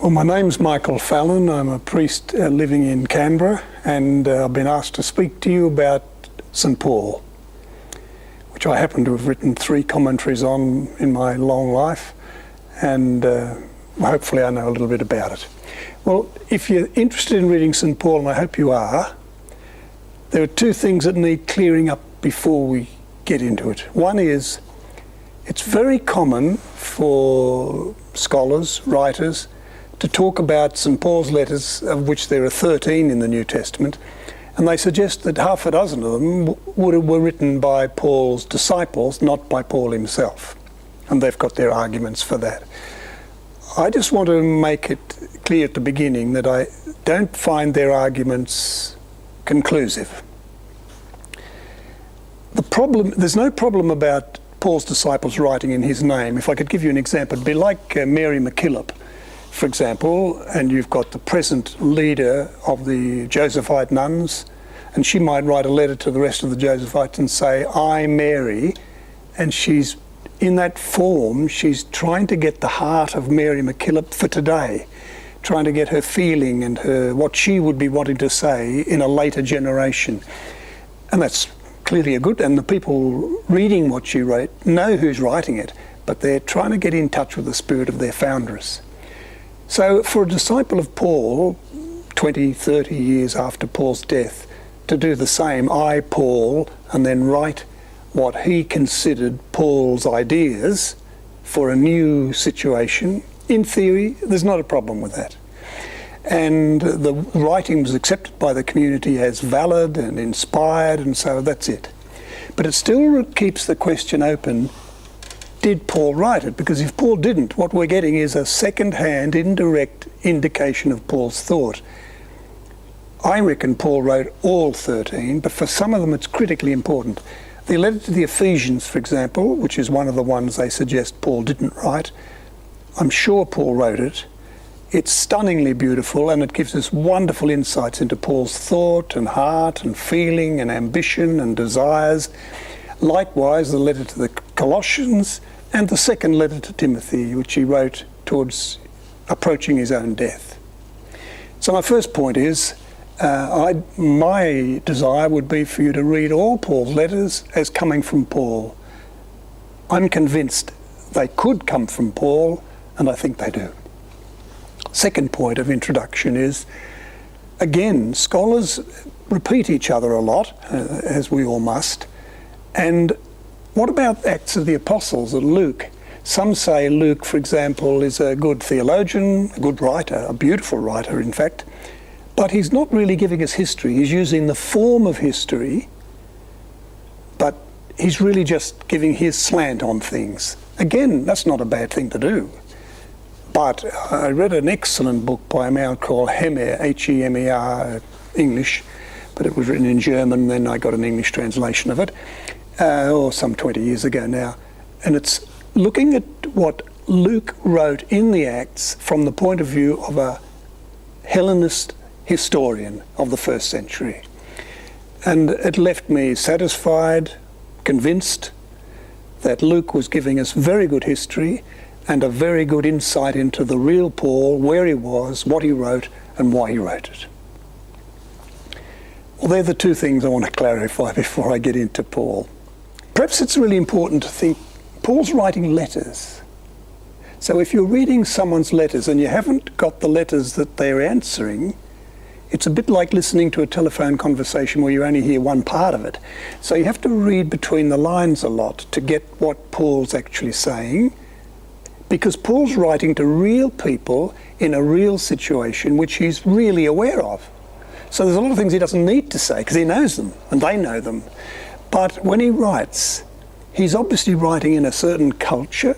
Well, my name's Michael Fallon. I'm a priest living in Canberra, and I've been asked to speak to you about St Paul, which I happen to have written 3 commentaries on in my long life, and hopefully I know a little bit about it. Well, if you're interested in reading St Paul, and I hope you are, there are 2 things that need clearing up before we get into it. One is, it's very common for scholars, writers, to talk about St Paul's letters, of which there are 13 in the New Testament, and they suggest that half a dozen of them were written by Paul's disciples, not by Paul himself. And they've got their arguments for that. I just want to make it clear at the beginning that I don't find their arguments conclusive. There's no problem about Paul's disciples writing in his name. If I could give you an example, it'd be like Mary MacKillop, for example, and you've got the present leader of the Josephite nuns, and she might write a letter to the rest of the Josephites and say, "I, Mary," and she's in that form, she's trying to get the heart of Mary MacKillop for today, trying to get her feeling and what she would be wanting to say in a later generation. And that's clearly and the people reading what she wrote know who's writing it, but they're trying to get in touch with the spirit of their foundress. So for a disciple of Paul, 20, 30 years after Paul's death, to do the same, "I, Paul," and then write what he considered Paul's ideas for a new situation, in theory, there's not a problem with that. And the writing was accepted by the community as valid and inspired, and so that's it. But it still keeps the question open, did Paul write it? Because if Paul didn't, what we're getting is a second-hand, indirect indication of Paul's thought. I reckon Paul wrote all 13, but for some of them it's critically important. The letter to the Ephesians, for example, which is one of the ones they suggest Paul didn't write, I'm sure Paul wrote it. It's stunningly beautiful, and it gives us wonderful insights into Paul's thought and heart and feeling and ambition and desires. Likewise, the letter to the Colossians and the second letter to Timothy, which he wrote towards approaching his own death. So my first point is, my desire would be for you to read all Paul's letters as coming from Paul. I'm convinced they could come from Paul, and I think they do. Second point of introduction is, again, scholars repeat each other a lot, as we all must. And what about Acts of the Apostles and Luke? Some say Luke, for example, is a good theologian, a good writer, a beautiful writer, in fact, but he's not really giving us history. He's using the form of history, but he's really just giving his slant on things. Again, that's not a bad thing to do. But I read an excellent book by a man called Hemer, H-E-M-E-R, English, but it was written in German, then I got an English translation of it, some 20 years ago now. And it's looking at what Luke wrote in the Acts from the point of view of a Hellenist historian of the 1st century. And it left me satisfied, convinced that Luke was giving us very good history and a very good insight into the real Paul, where he was, what he wrote, and why he wrote it. Well, they're the 2 things I want to clarify before I get into Paul. Perhaps it's really important to think Paul's writing letters. So if you're reading someone's letters and you haven't got the letters that they're answering, it's a bit like listening to a telephone conversation where you only hear one part of it. So you have to read between the lines a lot to get what Paul's actually saying, because Paul's writing to real people in a real situation which he's really aware of. So there's a lot of things he doesn't need to say because he knows them and they know them. But when he writes, he's obviously writing in a certain culture.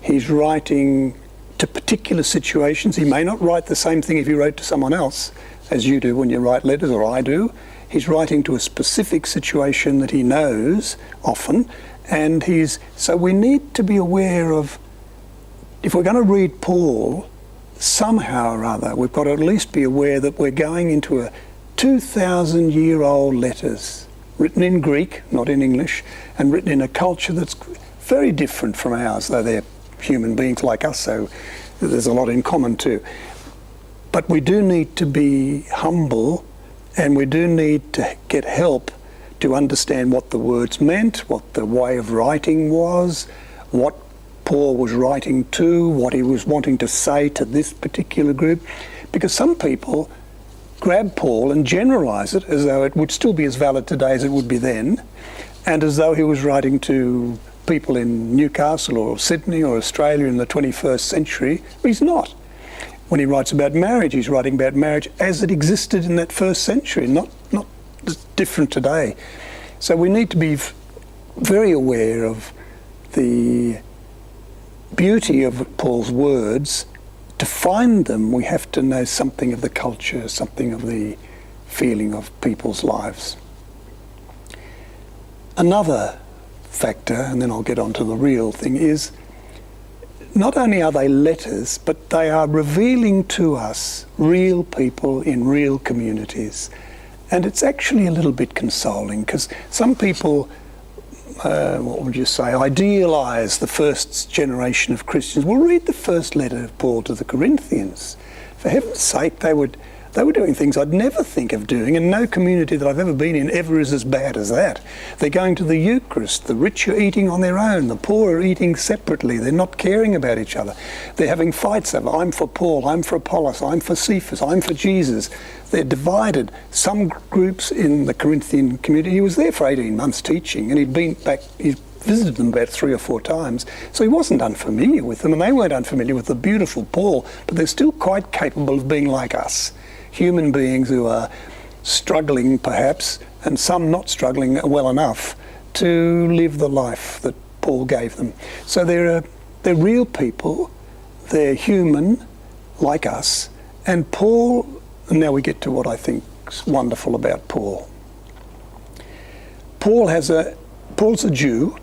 He's writing to particular situations. He may not write the same thing if he wrote to someone else, as you do when you write letters, or I do. He's writing to a specific situation that he knows often, and so we need to be aware of, if we're going to read Paul, somehow or other, we've got to at least be aware that we're going into a 2,000-year-old letters, written in Greek, not in English, and written in a culture that's very different from ours, though they're human beings like us, so there's a lot in common too. But we do need to be humble, and we do need to get help to understand what the words meant, what the way of writing was, what Paul was writing to, what he was wanting to say to this particular group. Because some people grab Paul and generalise it as though it would still be as valid today as it would be then, and as though he was writing to people in Newcastle or Sydney or Australia in the 21st century. He's not. When he writes about marriage, he's writing about marriage as it existed in that first century, not different today. So we need to be very aware of the beauty of Paul's words. To find them, we have to know something of the culture, something of the feeling of people's lives. Another factor, and then I'll get on to the real thing, is not only are they letters, but they are revealing to us real people in real communities. And it's actually a little bit consoling, because some people, what would you say, idealise the first generation of Christians. Well, read the first letter of Paul to the Corinthians. For heaven's sake, they were doing things I'd never think of doing, and no community that I've ever been in ever is as bad as that. They're going to the Eucharist. The rich are eating on their own. The poor are eating separately. They're not caring about each other. They're having fights over, I'm for Paul, I'm for Apollos, I'm for Cephas, I'm for Jesus. They're divided. Some groups in the Corinthian community, he was there for 18 months teaching, and he'd visited them about 3 or 4 times, so he wasn't unfamiliar with them, and they weren't unfamiliar with the beautiful Paul, but they're still quite capable of being like us. Human beings who are struggling perhaps, and some not struggling well enough to live the life that Paul gave them. So they're real people, they're human like us, and Paul, and now we get to what I think is wonderful about Paul. Paul's a Jew.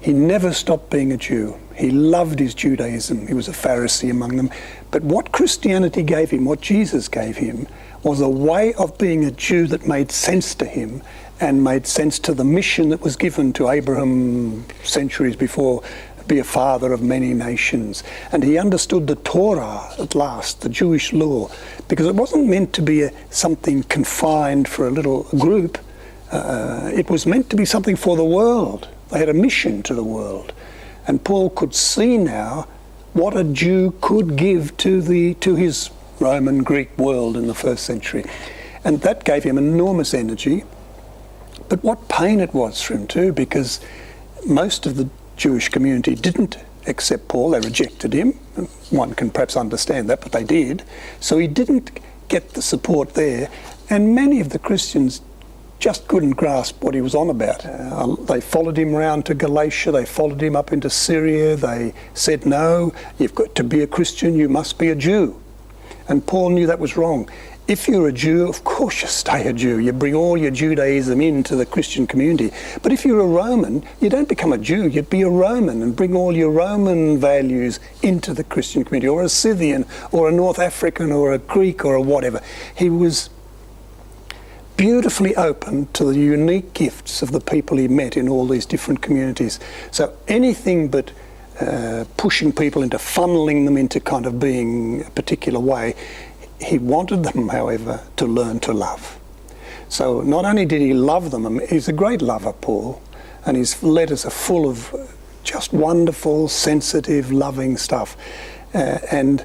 He never stopped being a Jew. He loved his Judaism. He was a Pharisee among them. But what Christianity gave him, what Jesus gave him, was a way of being a Jew that made sense to him and made sense to the mission that was given to Abraham centuries before, be a father of many nations. And he understood the Torah at last, the Jewish law, because it wasn't meant to be something confined for a little group. It was meant to be something for the world. They had a mission to the world. And Paul could see now what a Jew could give to his Roman Greek world in the first century. And that gave him enormous energy. But what pain it was for him too, because most of the Jewish community didn't accept Paul. They rejected him. One can perhaps understand that, but they did. So he didn't get the support there. And many of the Christians just couldn't grasp what he was on about. They followed him around to Galatia, they followed him up into Syria, they said, no, you've got to be a Christian, you must be a Jew. And Paul knew that was wrong. If you're a Jew, of course you stay a Jew. You bring all your Judaism into the Christian community. But if you're a Roman, you don't become a Jew, you'd be a Roman and bring all your Roman values into the Christian community, or a Scythian, or a North African, or a Greek, or a whatever. He was beautifully open to the unique gifts of the people he met in all these different communities. So anything but pushing people into funneling them into kind of being a particular way, he wanted them, however, to learn to love. So not only did he love them, he's a great lover, Paul, and his letters are full of just wonderful, sensitive, loving stuff. And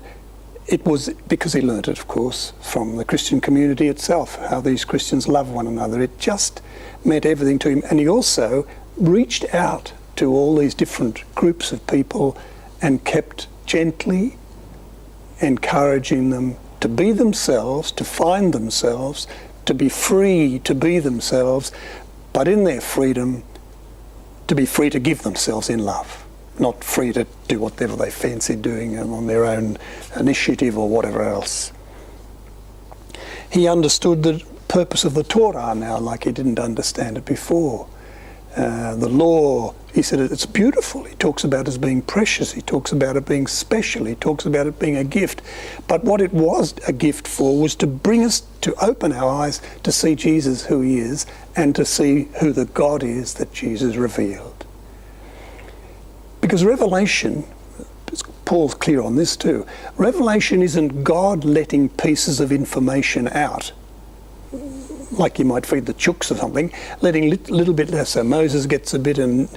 it was because he learnt it, of course, from the Christian community itself, how these Christians love one another. It just meant everything to him. And he also reached out to all these different groups of people and kept gently encouraging them to be themselves, to find themselves, to be free to be themselves, but in their freedom, to be free to give themselves in love. Not free to do whatever they fancy doing on their own initiative or whatever else. He understood the purpose of the Torah now like he didn't understand it before. The law, he said it's beautiful. He talks about it as being precious. He talks about it being special. He talks about it being a gift. But what it was a gift for was to bring us, to open our eyes to see Jesus who he is and to see who the God is that Jesus revealed. Because revelation, Paul's clear on this too. Revelation isn't God letting pieces of information out, like you might feed the chooks or something, letting little bit less. So Moses gets a bit, and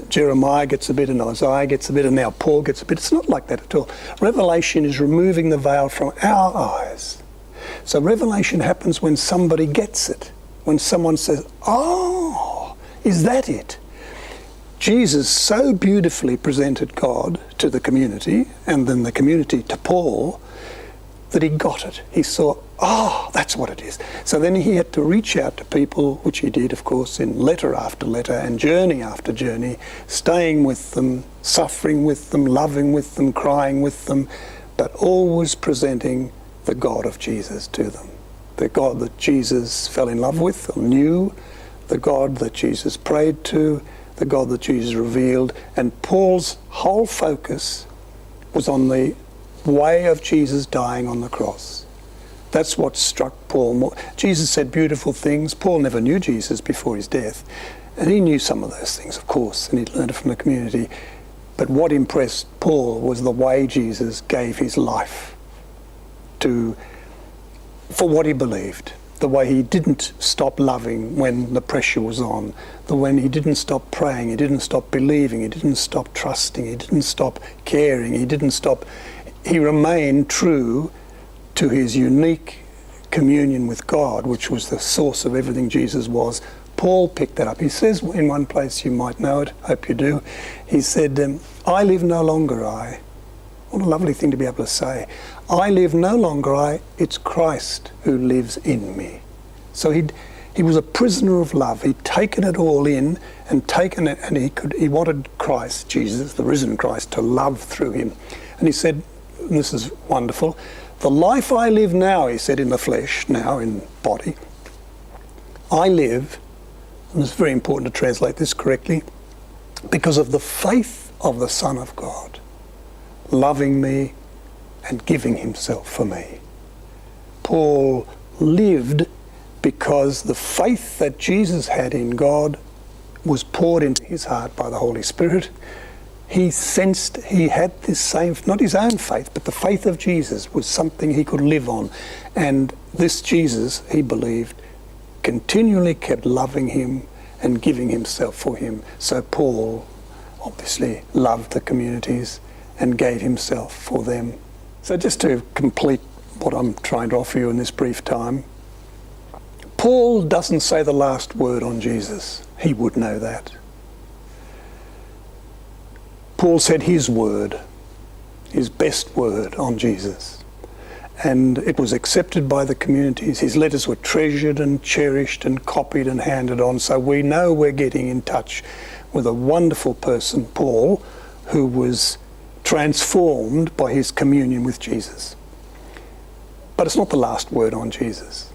Jeremiah gets a bit, and Isaiah gets a bit, and now Paul gets a bit. It's not like that at all. Revelation is removing the veil from our eyes. So revelation happens when somebody gets it, when someone says, "Oh, is that it?" Jesus so beautifully presented God to the community, and then the community to Paul, that he got it. He saw, oh, that's what it is. So then he had to reach out to people, which he did, of course, in letter after letter and journey after journey, staying with them, suffering with them, loving with them, crying with them, but always presenting the God of Jesus to them. The God that Jesus fell in love with or knew, the God that Jesus prayed to, the God that Jesus revealed. And Paul's whole focus was on the way of Jesus dying on the cross. That's what struck Paul more. Jesus said beautiful things. Paul never knew Jesus before his death. And he knew some of those things, of course, and he'd learned it from the community. But what impressed Paul was the way Jesus gave his life for what he believed. The way he didn't stop loving when the pressure was on. The way he didn't stop praying, he didn't stop believing, he didn't stop trusting, he didn't stop caring, he remained true to his unique communion with God, which was the source of everything Jesus was. Paul picked that up. He says in one place, you might know it, hope you do, he said, I live no longer I. What a lovely thing to be able to say. I live no longer I, it's Christ who lives in me. So he was a prisoner of love. He'd taken it all in and taken it, and he wanted Christ, Jesus, the risen Christ, to love through him. And he said, and this is wonderful, the life I live now, he said, in the flesh, now in body, I live, and it's very important to translate this correctly, because of the faith of the Son of God, loving me and giving himself for me. Paul lived because the faith that Jesus had in God was poured into his heart by the Holy Spirit. He sensed he had this same, not his own faith, but the faith of Jesus was something he could live on. And this Jesus, he believed, continually kept loving him and giving himself for him. So Paul obviously loved the communities and gave himself for them. So just to complete what I'm trying to offer you in this brief time, Paul doesn't say the last word on Jesus. He would know that. Paul said his word, his best word on Jesus. And it was accepted by the communities. His letters were treasured and cherished and copied and handed on. So we know we're getting in touch with a wonderful person, Paul, who was transformed by his communion with Jesus. But it's not the last word on Jesus.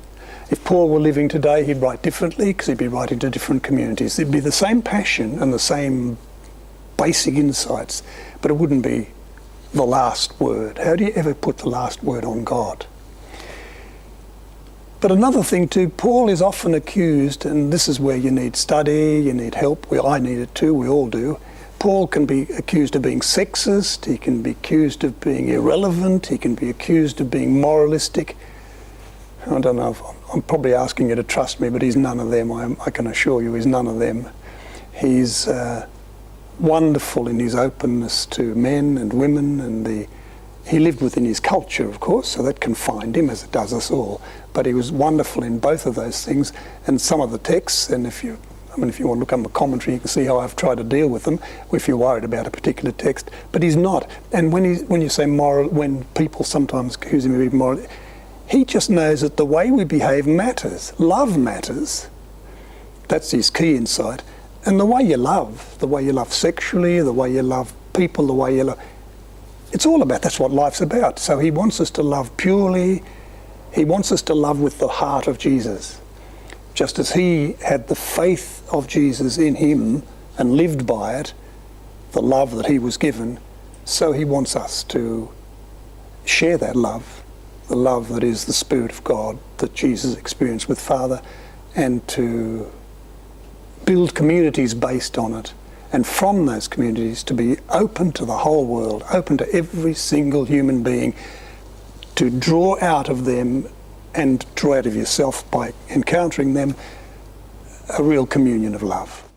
If Paul were living today, he'd write differently because he'd be writing to different communities. It'd be the same passion and the same basic insights, but it wouldn't be the last word. How do you ever put the last word on God? But another thing too, Paul is often accused, and this is where you need study, you need help. I need it too, we all do. Paul can be accused of being sexist, he can be accused of being irrelevant, he can be accused of being moralistic. I don't know, I'm probably asking you to trust me, but he's none of them. I can assure you he's none of them. He's wonderful in his openness to men and women, and he lived within his culture, of course, so that confined him as it does us all. But he was wonderful in both of those things, and some of the texts, and if you want to look up the commentary, you can see how I've tried to deal with them if you're worried about a particular text. But he's not. And when you say moral, when people sometimes accuse him of being moral, he just knows that the way we behave matters. Love matters. That's his key insight. And the way you love sexually, the way you love people, the way you love, it's all about, that's what life's about. So he wants us to love purely. He wants us to love with the heart of Jesus. Just as he had the faith of Jesus in him and lived by it, the love that he was given, so he wants us to share that love, the love that is the Spirit of God that Jesus experienced with Father, and to build communities based on it, and from those communities to be open to the whole world, open to every single human being, to draw out of them and draw out of yourself by encountering them a real communion of love.